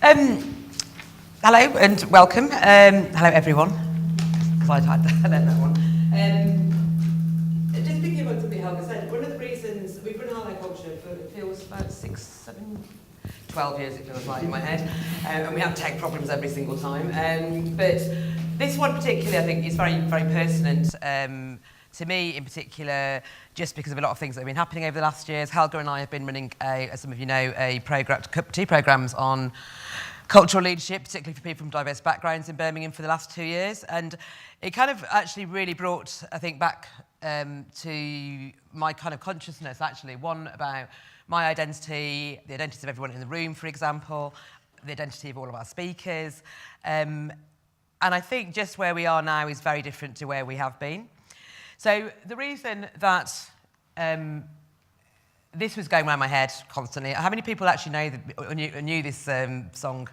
Um, Hello and welcome. Hello everyone. Because I learned that one. Just thinking about something Helga said, one of the reasons we've run Harlow Culture for, it feels about 12 years it feels like in my head, and we have tech problems every single time. But this one particularly I think is very, very pertinent to me in particular, just because of a lot of things that have been happening over the last years. Helga and I have been running, as some of you know, two programmes on cultural leadership, particularly for people from diverse backgrounds in Birmingham for the last 2 years. And it kind of actually really brought, I think, back to my kind of consciousness, actually. One, about my identity, the identities of everyone in the room, for example, the identity of all of our speakers. And I think just where we are now is very different to where we have been. So the reason that this was going around my head constantly. How many people actually know knew this song?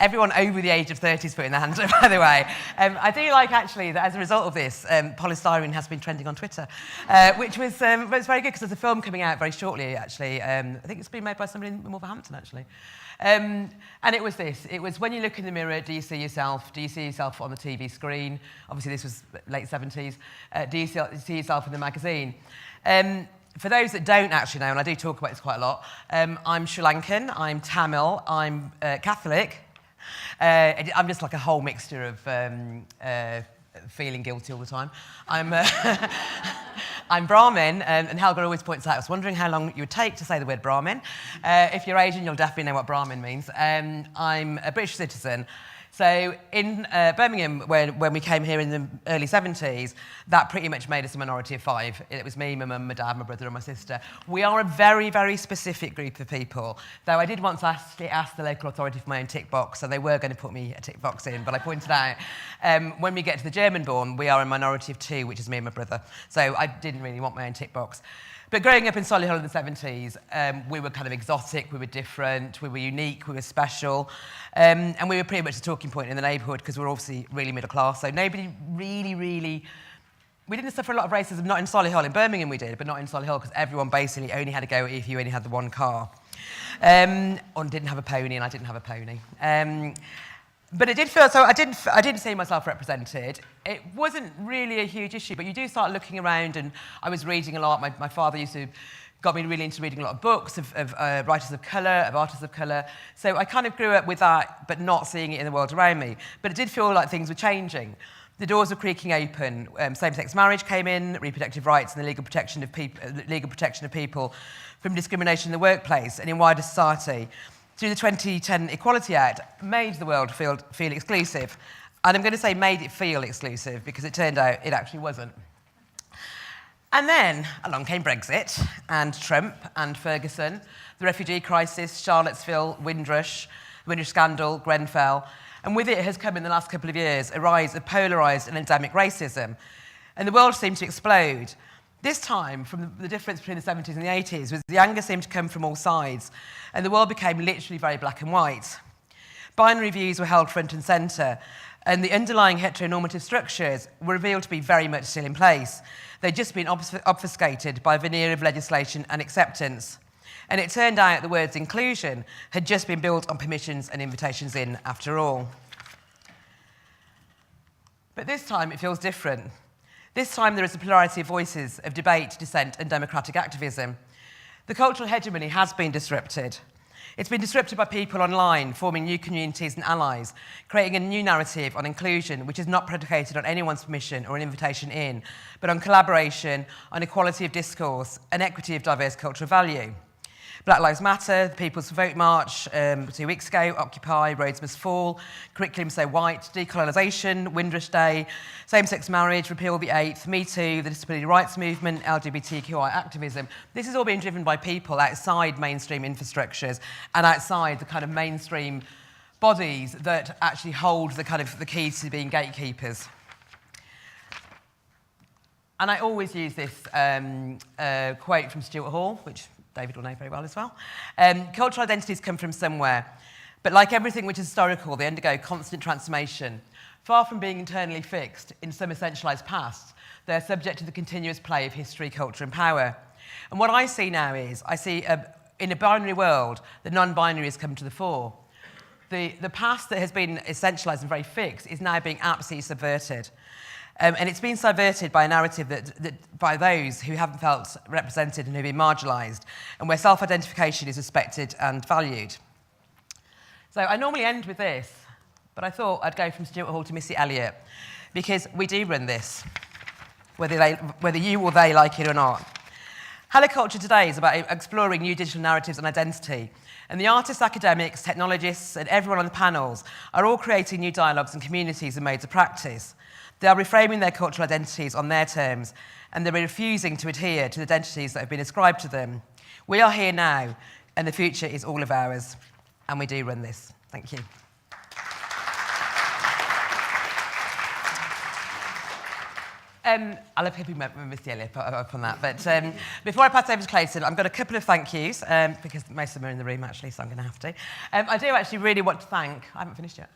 Everyone over the age of 30 is putting their hand up, by the way. I do like, actually, that as a result of this, polystyrene has been trending on Twitter, which was very good, because there's a film coming out very shortly, actually. I think it's been made by somebody in Wolverhampton, actually. And it was this. It was, when you look in the mirror, do you see yourself? Do you see yourself on the TV screen? Obviously, this was late 70s. Do you see yourself in the magazine? For those that don't actually know, and I do talk about this quite a lot, I'm Sri Lankan, I'm Tamil, I'm Catholic. I'm just like a whole mixture of feeling guilty all the time. I'm Brahmin, and Helga always points out, I was wondering how long you would take to say the word Brahmin. If you're Asian, you'll definitely know what Brahmin means. I'm a British citizen. So in Birmingham, when we came here in the early 70s, that pretty much made us a minority of 5. It was me, my mum, my dad, my brother and my sister. We are a very, very specific group of people, though I did once ask the local authority for my own tick box, so they were going to put me a tick box in, but I pointed out, when we get to the German-born, we are a minority of 2, which is me and my brother. So I didn't really want my own tick box. But growing up in Solihull in the 70s, we were kind of exotic, we were different, we were unique, we were special, and we were pretty much a talking point in the neighbourhood because we were obviously really middle class, so nobody really... We didn't suffer a lot of racism, not in Solihull. In Birmingham we did, but not in Solihull, because everyone basically only had a go at you if you only had the one car. Or didn't have a pony, and I didn't have a pony. But it did feel, so I didn't see myself represented. It wasn't really a huge issue, but you do start looking around, and I was reading a lot. My father got me really into reading a lot of books of writers of colour, of artists of colour. So I kind of grew up with that, but not seeing it in the world around me. But it did feel like things were changing. The doors were creaking open. Same-sex marriage came in, reproductive rights, and the legal protection of people from discrimination in the workplace and in wider society, through the 2010 Equality Act, made the world feel exclusive. And I'm going to say made it feel exclusive, because it turned out it actually wasn't. And then along came Brexit, and Trump, and Ferguson, the refugee crisis, Charlottesville, Windrush scandal, Grenfell. And with it has come in the last couple of years a rise of polarised and endemic racism. And the world seemed to explode. This time, from the difference between the 70s and the 80s, was the anger seemed to come from all sides, and the world became literally very black and white. Binary views were held front and centre, and the underlying heteronormative structures were revealed to be very much still in place. They'd just been obfuscated by a veneer of legislation and acceptance. And it turned out the words inclusion had just been built on permissions and invitations in, after all. But this time it feels different. This time there is a plurality of voices, of debate, dissent and democratic activism. The cultural hegemony has been disrupted. It's been disrupted by people online, forming new communities and allies, creating a new narrative on inclusion, which is not predicated on anyone's permission or an invitation in, but on collaboration, on equality of discourse and equity of diverse cultural value. Black Lives Matter, the People's Vote March 2 weeks ago, Occupy, Roads Must Fall, Curriculum So White, Decolonisation, Windrush Day, same-sex marriage, repeal the 8th, Me Too, the disability rights movement, LGBTQI activism. This is all being driven by people outside mainstream infrastructures and outside the kind of mainstream bodies that actually hold the keys to being gatekeepers. And I always use this quote from Stuart Hall, which David will know very well as well. Cultural identities come from somewhere, but like everything which is historical, they undergo constant transformation. Far from being internally fixed in some essentialised past, they're subject to the continuous play of history, culture and power. And what I see now is, in a binary world, the non-binary has come to the fore. the past that has been essentialised and very fixed is now being absolutely subverted. And it's been subverted by a narrative that by those who haven't felt represented and who've been marginalised, and where self-identification is respected and valued. So I normally end with this, but I thought I'd go from Stuart Hall to Missy Elliott, because we do run this, whether you or they like it or not. Hello Culture today is about exploring new digital narratives and identity. And the artists, academics, technologists, and everyone on the panels are all creating new dialogues and communities and modes of practice. They are reframing their cultural identities on their terms, and they're refusing to adhere to the identities that have been ascribed to them. We are here now, and the future is all of ours. And we do run this. Thank you. I'll have people remember Missy Elliott up on that. But before I pass over to Clayton, I've got a couple of thank yous, because most of them are in the room, actually, so I'm going to have to. I do actually really want to thank... I haven't finished yet.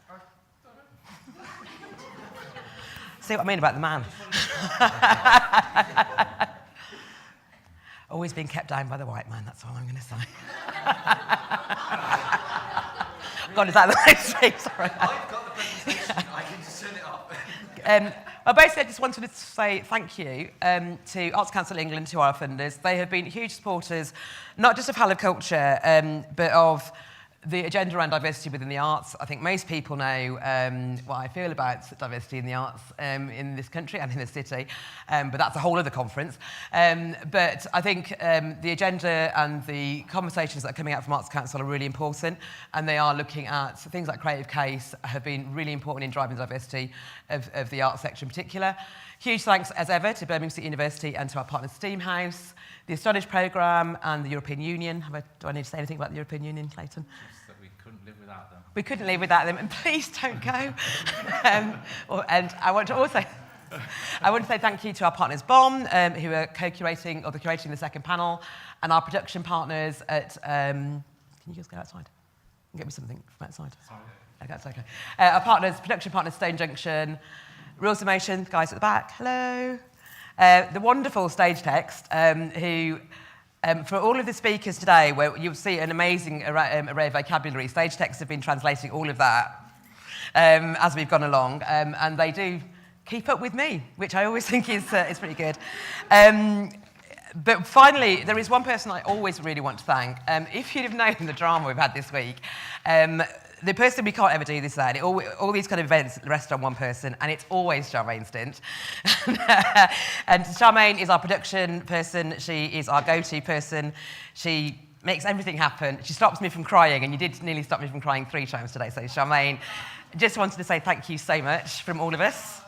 See what I mean about the man? Always being kept down by the white man, that's all I'm going to say. God, is that the next thing? Sorry. I've got the presentation, I can just turn it off. Well, basically, I just wanted to say thank you to Arts Council England, to our funders. They have been huge supporters, not just of Hello Culture, but of the agenda around diversity within the arts. I think most people know what I feel about diversity in the arts in this country and in the city, but that's a whole other conference. But I think the agenda and the conversations that are coming out from Arts Council are really important, and they are looking at things like Creative Case have been really important in driving the diversity of the arts sector in particular. Huge thanks, as ever, to Birmingham City University and to our partner Steam House, the Astonish programme and the European Union. Do I need to say anything about the European Union, Clayton? Just that we couldn't live without them. We couldn't live without them, and please don't go. And I want to say thank you to our partners BOM, who are co-curating or curating the second panel, and our production partners at... can you just go outside and get me something from outside? Sorry. Okay, that's okay. Our production partners, Stone Junction, Rules of Motion, guys at the back, hello. The wonderful Stage Text, who, for all of the speakers today, where you'll see an amazing array of vocabulary, Stage Text have been translating all of that as we've gone along, and they do keep up with me, which I always think is pretty good. But finally, there is one person I always really want to thank. If you'd have known the drama we've had this week, the person we can't ever do this at, all these kind of events rest on one person, and it's always Charmaine Stint. And Charmaine is our production person. She is our go-to person. She makes everything happen. She stops me from crying, and you did nearly stop me from crying 3 times today. So Charmaine, just wanted to say thank you so much from all of us.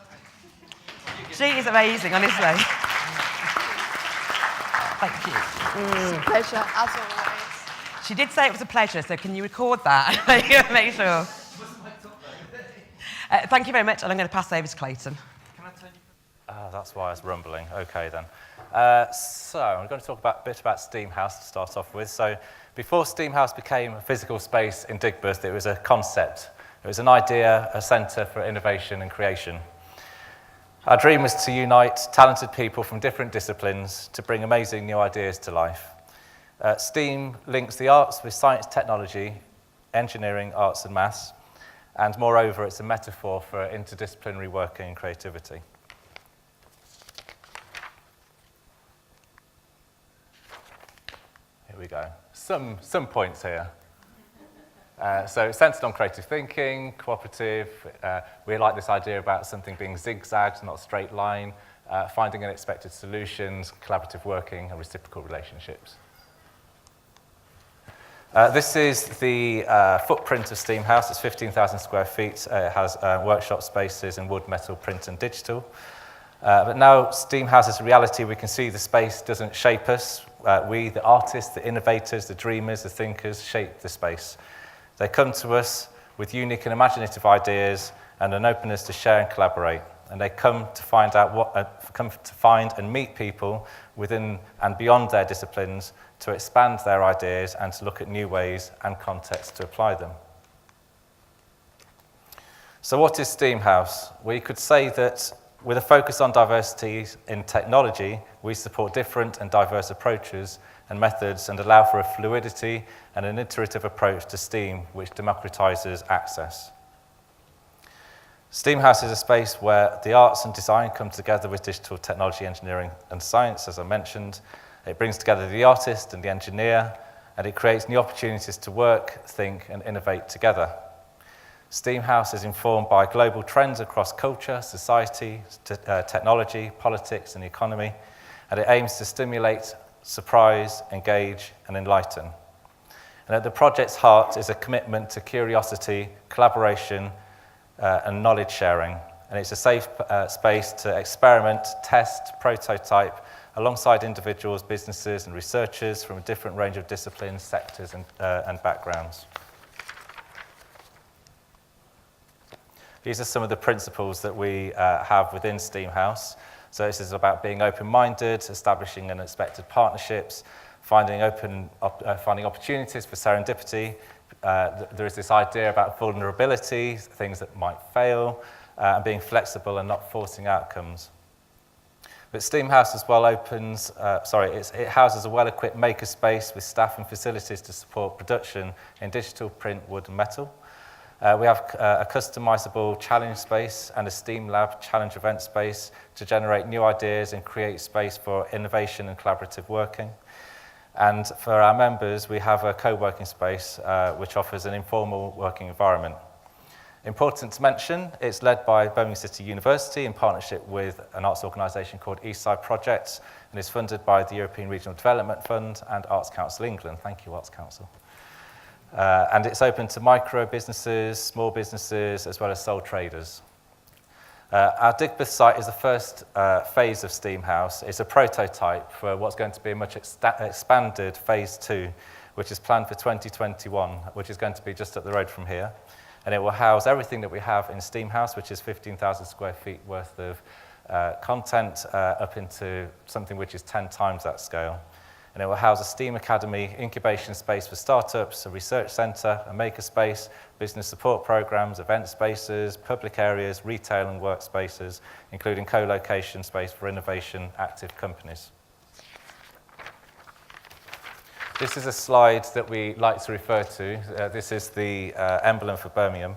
She is amazing, honestly. Thank you. It's a pleasure, as always. She did say it was a pleasure, so can you record that? Make sure. Thank you very much, and I'm going to pass over to Clayton. Can I turn you? That's why I was rumbling. Okay, then. So I'm going to talk a bit about Steam House to start off with. So before Steam House became a physical space in Digbeth, it was a concept. It was an idea, a centre for innovation and creation. Our dream was to unite talented people from different disciplines to bring amazing new ideas to life. STEAM links the arts with science, technology, engineering, arts and maths, and moreover, it's a metaphor for interdisciplinary working and creativity. Here we go. Some points here. So it's centered on creative thinking, cooperative. We like this idea about something being zigzagged, not a straight line, finding unexpected solutions, collaborative working, and reciprocal relationships. This is the footprint of Steam House. It's 15,000 square feet. It has workshop spaces in wood, metal, print, and digital. But now Steam House is a reality. We can see the space doesn't shape us. We, the artists, the innovators, the dreamers, the thinkers, shape the space. They come to us with unique and imaginative ideas and an openness to share and collaborate. And they come to find and meet people within and beyond their disciplines to expand their ideas and to look at new ways and contexts to apply them. So what is Steam House? We could say that with a focus on diversity in technology, we support different and diverse approaches and methods and allow for a fluidity and an iterative approach to STEAM which democratizes access. STEAM House is a space where the arts and design come together with digital technology, engineering and science, as I mentioned. It brings together the artist and the engineer, and it creates new opportunities to work, think and innovate together. STEAM House is informed by global trends across culture, society, technology, politics and economy, and it aims to stimulate, surprise, engage and enlighten. And at the project's heart is a commitment to curiosity, collaboration and knowledge sharing. And it's a safe space to experiment, test, prototype, alongside individuals, businesses and researchers from a different range of disciplines, sectors and backgrounds. These are some of the principles that we have within STEAM House. So this is about being open-minded, establishing unexpected partnerships, finding opportunities for serendipity. There is this idea about vulnerability, things that might fail, and being flexible and not forcing outcomes. But STEAM House as well it houses a well-equipped makerspace with staff and facilities to support production in digital, print, wood and metal. We have a customizable challenge space and a STEAM Lab challenge event space to generate new ideas and create space for innovation and collaborative working. And for our members, we have a co-working space which offers an informal working environment. Important to mention, it's led by Birmingham City University in partnership with an arts organisation called Eastside Projects, and is funded by the European Regional Development Fund and Arts Council England. Thank you, Arts Council. And it's open to micro businesses, small businesses, as well as sole traders. Our Digbeth site is the first phase of STEAM House. It's a prototype for what's going to be a much expanded phase 2, which is planned for 2021, which is going to be just up the road from here. And it will house everything that we have in STEAM House, which is 15,000 square feet worth of content up into something which is 10 times that scale. And it will house a STEAM Academy, incubation space for startups, a research centre, a makerspace, business support programmes, event spaces, public areas, retail and workspaces, including co-location space for innovation active companies. This is a slide that we like to refer to. This is the emblem for Birmingham,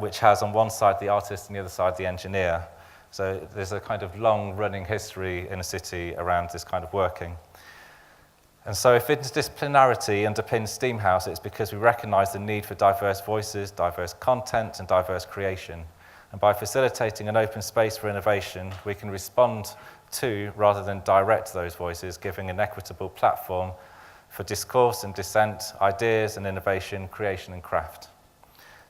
which has on one side the artist and the other side the engineer. So there's a kind of long-running history in a city around this kind of working. And so if interdisciplinarity underpins STEAM House, it's because we recognise the need for diverse voices, diverse content, and diverse creation. And by facilitating an open space for innovation, we can respond to, rather than direct those voices, giving an equitable platform for discourse and dissent, ideas and innovation, creation and craft.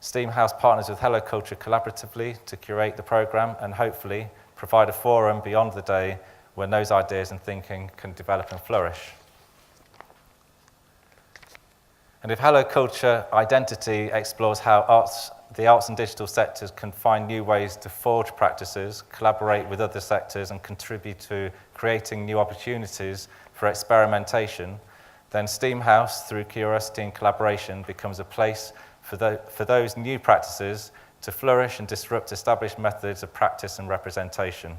STEAM House partners with Hello Culture collaboratively to curate the programme and hopefully provide a forum beyond the day when those ideas and thinking can develop and flourish. And if Hello Culture Identity explores how the arts and digital sectors can find new ways to forge practices, collaborate with other sectors and contribute to creating new opportunities for experimentation, then STEAM House, through curiosity and collaboration, becomes a place for those new practices to flourish and disrupt established methods of practice and representation.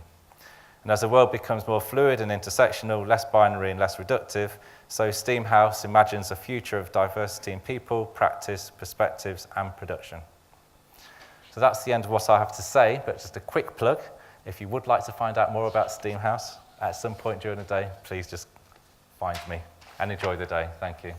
And as the world becomes more fluid and intersectional, less binary and less reductive, so STEAM House imagines a future of diversity in people, practice, perspectives and production. So that's the end of what I have to say, but just a quick plug. If you would like to find out more about STEAM House at some point during the day, please just find me and enjoy the day. Thank you.